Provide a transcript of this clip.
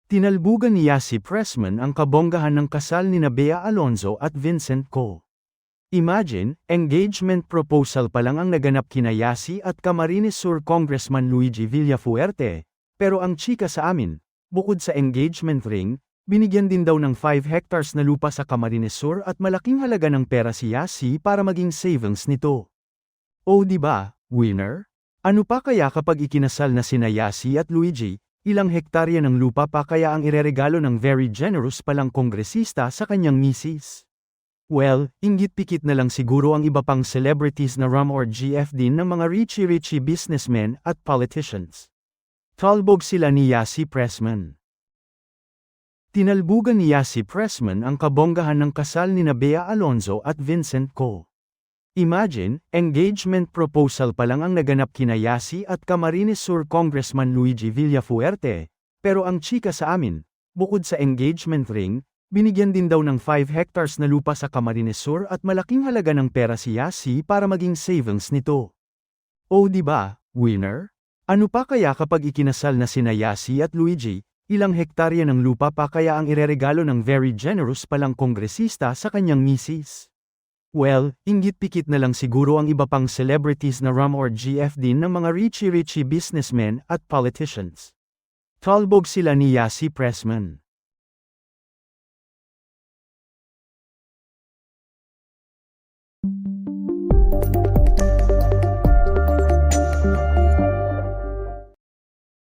Tinalbugan ni Yasi Pressman ang kabonggahan ng kasal ni Bea Alonzo at Vincent Co. Imagine, engagement proposal pa lang ang naganap kina Yasi at Camarines Sur Congressman Luigi Villafuerte, pero ang chika sa amin, bukod sa engagement ring, binigyan din daw ng 5 hectares na lupa sa Camarines Sur at malaking halaga ng pera si Yasi para maging savings nito. Oh diba, winner? Ano pa kaya kapag ikinasal na sina Yasi at Luigi? Ilang hektarya ng lupa pa kaya ang ireregalo ng very generous palang kongresista sa kanyang misis? Well, inggit-pikit na lang siguro ang iba pang celebrities na Ram or GF din ng mga richy-richy businessmen at politicians. Talbog sila ni Yasi Pressman. Tinalbugan ni Yasi Pressman ang kabonggahan ng kasal ni Bea Alonzo at Vincent Co. Imagine, engagement proposal pa lang ang naganap kina Yasi at Camarines Sur Congressman Luigi Villafuerte, pero ang chika sa amin, bukod sa engagement ring, binigyan din daw ng 5 hectares na lupa sa Camarines Sur at malaking halaga ng pera si Yasi para maging savings nito. Oh diba, winner? Ano pa kaya kapag ikinasal na sina Yasi at Luigi? Ilang hektarya ng lupa pa kaya ang ireregalo ng very generous palang kongresista sa kanyang misis? Well, inggit-pikit na lang siguro ang iba pang celebrities na Ram or GF din ng mga richy-richy businessmen at politicians. Talbog sila ni Yasi Pressman.